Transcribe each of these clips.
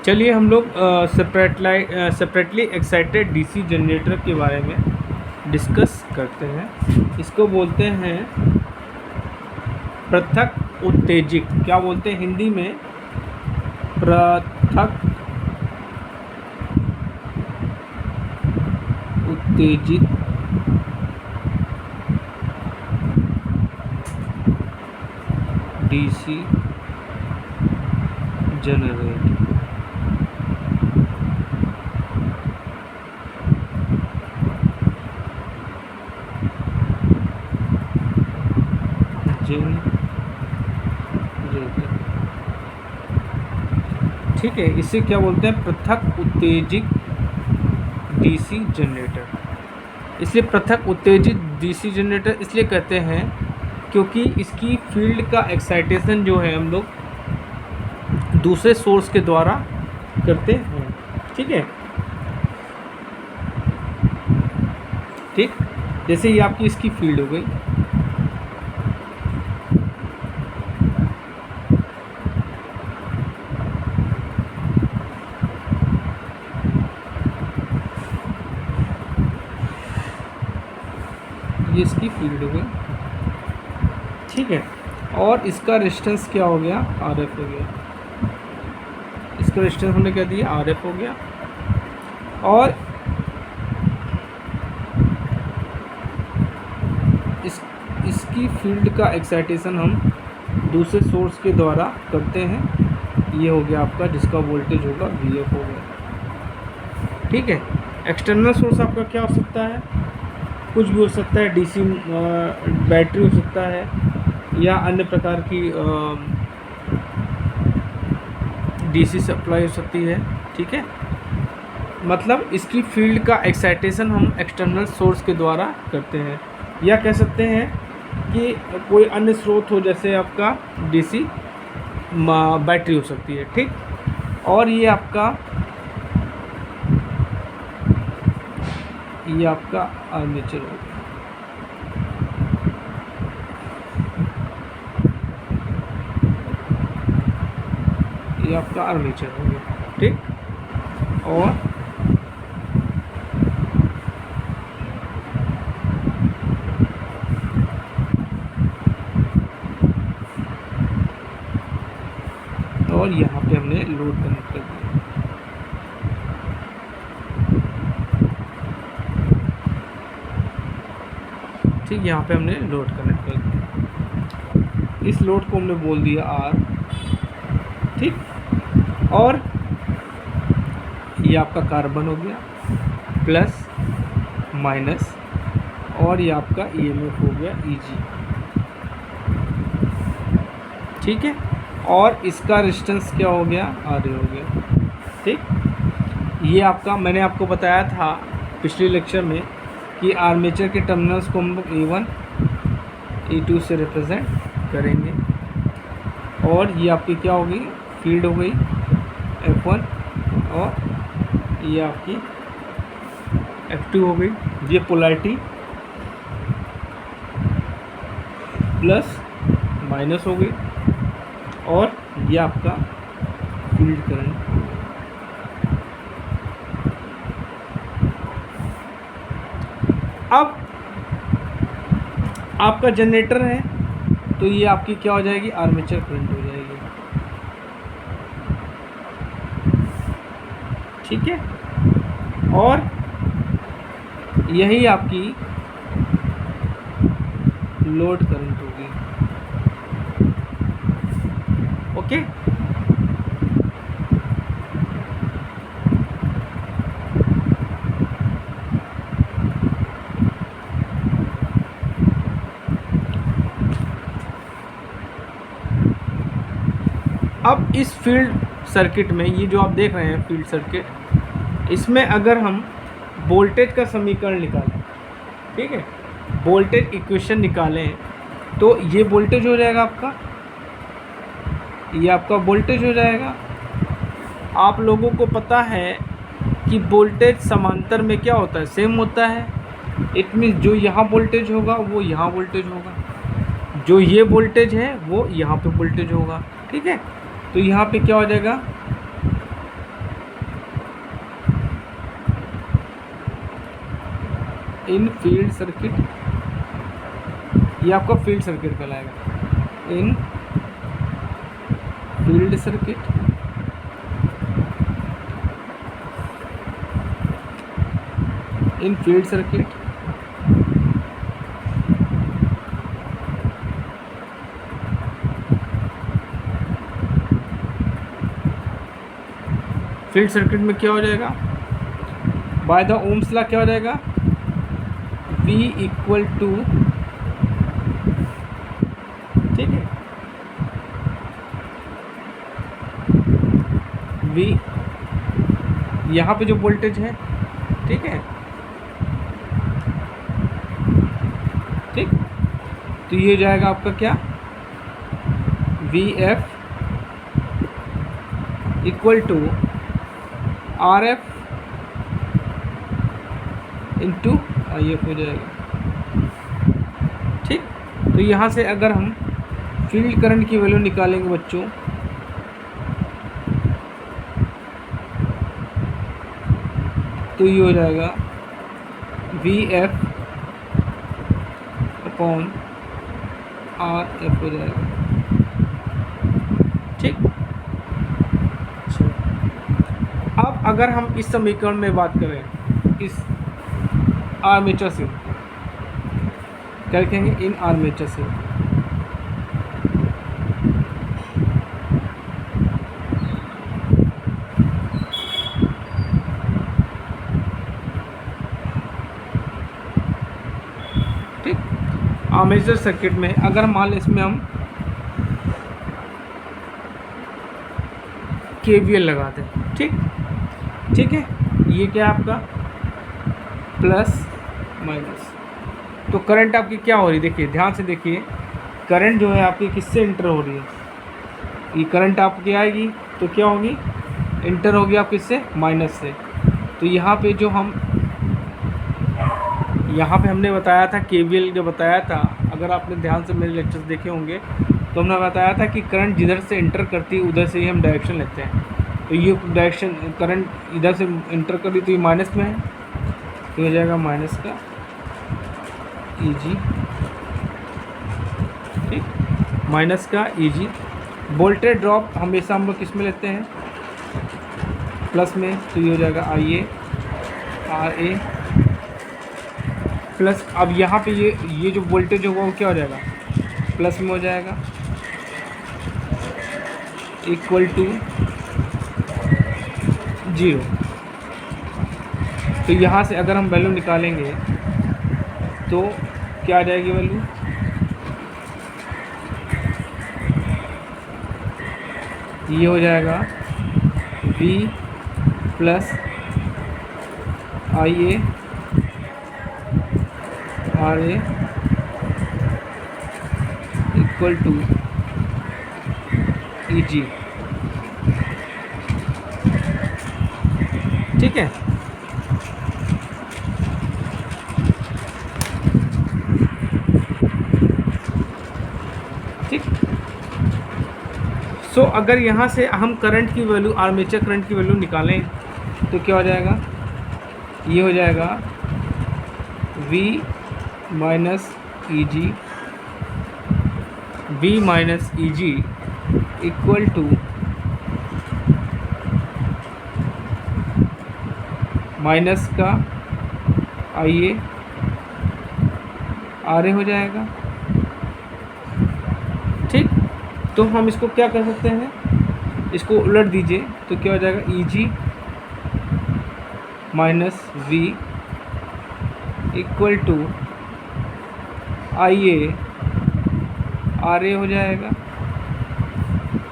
चलिए हम लोग सेपरेटली एक्साइटेड डीसी जनरेटर के बारे में डिस्कस करते हैं। इसको बोलते हैं पृथक उत्तेजित। क्या बोलते हैं हिंदी में? पृथक उत्तेजित डीसी जनरेटर। ठीक है, इसे क्या बोलते हैं? पृथक उत्तेजित डीसी जनरेटर। इसलिए पृथक उत्तेजित डीसी जनरेटर इसलिए कहते हैं क्योंकि इसकी फील्ड का एक्साइटेशन जो है हम लोग दूसरे सोर्स के द्वारा करते हैं। ठीक है, ठीक, जैसे ये आपकी इसकी फील्ड हो गई, ये इसकी फील्ड हो गई। ठीक है, और इसका रेजिस्टेंस क्या हो गया? RF हो गया। इसका रेजिस्टेंस हमने क्या दिया? RF हो गया। और इसकी फील्ड का एक्साइटेशन हम दूसरे सोर्स के द्वारा करते हैं। ये हो गया आपका, जिसका वोल्टेज होगा VF हो गया। ठीक है, एक्सटर्नल सोर्स आपका क्या हो सकता है? कुछ भी हो सकता है, डीसी बैटरी हो सकता है या अन्य प्रकार की डीसी सप्लाई हो सकती है। ठीक है, मतलब इसकी फील्ड का एक्साइटेशन हम एक्सटर्नल सोर्स के द्वारा करते हैं, या कह सकते हैं कि कोई अन्य स्रोत हो, जैसे आपका डीसी बैटरी हो सकती है। ठीक, और ये आपका आर्मेचर हो गया। ये आपका आर्मेचर हो गया। ठीक, और यहाँ पे हमने लोड कनेक्ट कर दिया। ठीक, यहाँ पे हमने लोड कनेक्ट कर दिया। इस लोड को हमने बोल दिया R। ठीक, और ये आपका कार्बन हो गया, प्लस माइनस, और ये आपका EMF हो गया EG। ठीक है, और इसका रेजिस्टेंस क्या हो गया? RA हो गया। ठीक, ये आपका, मैंने आपको बताया था पिछले लेक्चर में कि आर्मेचर के टर्मिनल्स को हम लोग A1 A2 से रिप्रेजेंट करेंगे, और ये आपकी क्या होगी? फील्ड हो गई F1, और ये आपकी F2 हो गई। ये पोलैरिटी प्लस माइनस हो गई, और ये आपका फील्ड करंट। अब आपका जनरेटर है तो ये आपकी क्या हो जाएगी? आर्मेचर करंट हो जाएगी। ठीक है, और यही आपकी लोड करंट होगी। ओके, अब इस फील्ड सर्किट में, ये जो आप देख रहे हैं फील्ड सर्किट, इसमें अगर हम वोल्टेज का समीकरण निकालें, ठीक है, वोल्टेज इक्वेशन निकालें, तो ये वोल्टेज हो जाएगा आपका, ये आपका वोल्टेज हो जाएगा। आप लोगों को पता है कि वोल्टेज समांतर में क्या होता है? सेम होता है। इट मीन्स जो यहाँ वोल्टेज होगा वो यहाँ वोल्टेज होगा, जो ये वोल्टेज है वो यहाँ पे वोल्टेज होगा। ठीक है, तो यहाँ पे क्या हो जाएगा? इन फील्ड सर्किट, ये आपका फील्ड सर्किट कहलाएगा। इन फील्ड सर्किट, इन फील्ड सर्किट फील्ड सर्किट में क्या हो जाएगा, बाय द ओम्स लॉ क्या हो जाएगा, V इक्वल टू, ठीक है, V यहाँ पे जो वोल्टेज है, ठीक है, ठीक, तो ये जाएगा आपका क्या, VF equal to RF into IF हो जाएगा, ठीक। तो यहाँ से अगर हम फील्ड करंट की वैल्यू निकालेंगे बच्चों, तो ये हो जाएगा VF अपॉन RF हो जाएगा, ठीक। अब अगर हम इस समीकरण में बात करें, इस आर्मेचर से क्या लिखेंगे, इन आर्मेचर से, ठीक। आर्मेचर सर्किट में अगर मान लें इसमें हम KVL लगाते हैं, ठीक, ठीक है, ये क्या है आपका प्लस माइनस, तो करंट आपकी क्या हो रही है, देखिए ध्यान से देखिए, करंट जो है आपकी किससे इंटर हो रही है, ये करंट आपकी आएगी तो क्या होगी, इंटर होगी आप किससे, माइनस से। तो यहाँ पे जो हम हमने बताया था KVL जो बताया था, अगर आपने ध्यान से मेरे लेक्चर्स देखे होंगे तो हमने बताया था कि करंट जिधर से इंटर करती है उधर से ही हम डायरेक्शन लेते हैं। तो ये डायरेक्शन करंट इधर से इंटर कर रही तो ये माइनस में है, तो हो जाएगा माइनस का EG, ठीक, माइनस का EG। वोल्टेज ड्रॉप हमेशा हम लोग किस में लेते हैं, प्लस में, तो ये हो जाएगा IA RA प्लस, अब यहाँ पे ये जो वोल्टेज होगा वो क्या हो जाएगा, प्लस में हो जाएगा, इक्वल टू 0। तो यहाँ से अगर हम वैल्यू निकालेंगे तो क्या आ जाएगी वैल्यू, ये हो जाएगा V plus IA RA equal to EG, ठीक है। ठीक, सो अगर यहाँ से हम करंट की वैल्यू, आर्मेचर करंट की वैल्यू निकालें तो क्या हो जाएगा, ये हो जाएगा V minus EG, V minus EG equal to minus का IA RA हो जाएगा, ठीक। तो हम इसको क्या कर सकते हैं, इसको उलट दीजिए तो क्या हो जाएगा, EG minus V equal to IA RA हो जाएगा।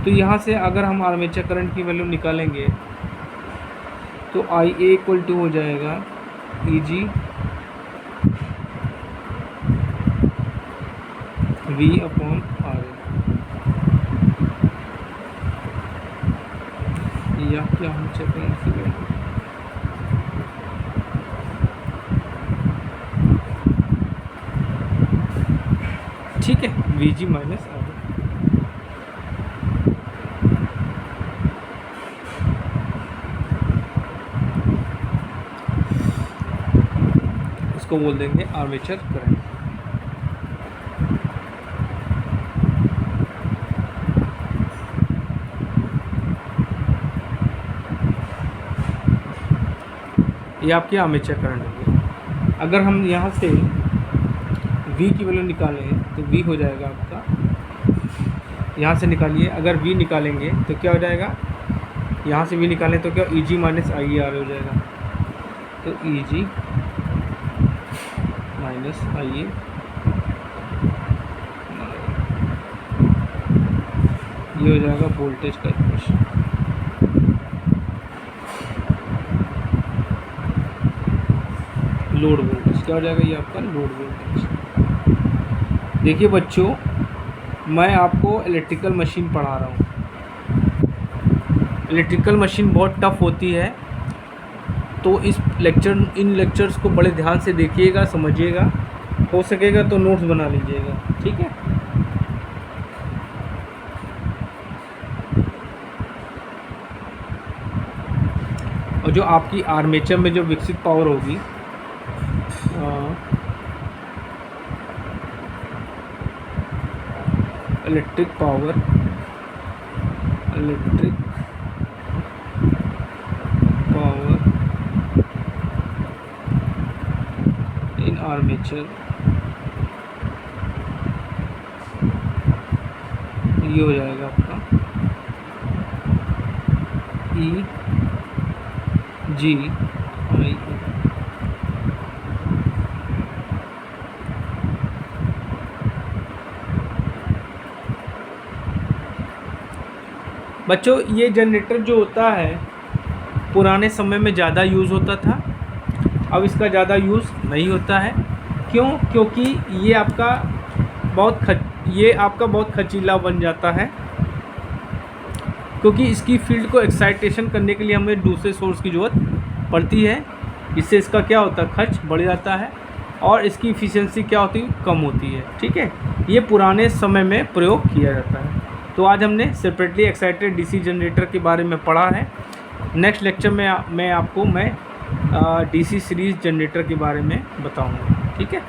तो यहाँ से अगर हम आर्मेचर करंट की वैल्यू निकालेंगे तो IA इक्वल टू हो जाएगा EG V अपॉन RA, या क्या हम चेक करें, ठीक है, VG माइनस RA। इसको इसको बोल देंगे आर्मेचर करंट। ये आपकी आर्मेचर करंट होगी। अगर हम यहाँ से V की वैल्यू निकालें तो V हो जाएगा आपका, यहाँ से निकालिए, अगर V निकालेंगे तो क्या हो जाएगा, यहाँ से V निकालें तो क्या Eg माइनस IR हो जाएगा, तो Eg माइनस IA, ये हो जाएगा वोल्टेज का इक्वेशन। लोड वोल्टेज क्या हो जाएगा, ये आपका लोड वोल्टेज। देखिए बच्चों, मैं आपको इलेक्ट्रिकल मशीन पढ़ा रहा हूँ। इलेक्ट्रिकल मशीन बहुत टफ होती है, तो इन लेक्चर्स को बड़े ध्यान से देखिएगा, समझिएगा, हो सकेगा तो नोट्स बना लीजिएगा, ठीक है। और जो आपकी आर्मेचर में जो विकसित पावर होगी, इलेक्ट्रिक पावर इन आर्मेचर, ये हो जाएगा आपका Eg। बच्चों, ये जनरेटर जो होता है पुराने समय में ज़्यादा यूज़ होता था, अब इसका ज़्यादा यूज़ नहीं होता है। क्यों? क्योंकि ये आपका बहुत खर्चीला बन जाता है, क्योंकि इसकी फील्ड को एक्साइटेशन करने के लिए हमें दूसरे सोर्स की ज़रूरत पड़ती है, जिससे इसका क्या होता है, खर्च बढ़ जाता है और इसकी इफ़िशियंसी क्या होती है, कम होती है, ठीक है। ये पुराने समय में प्रयोग किया जाता है। तो आज हमने सेपरेटली एक्साइटेड डीसी जनरेटर के बारे में पढ़ा है। नेक्स्ट लेक्चर में मैं आपको डीसी सीरीज़ जनरेटर के बारे में बताऊंगा, ठीक है।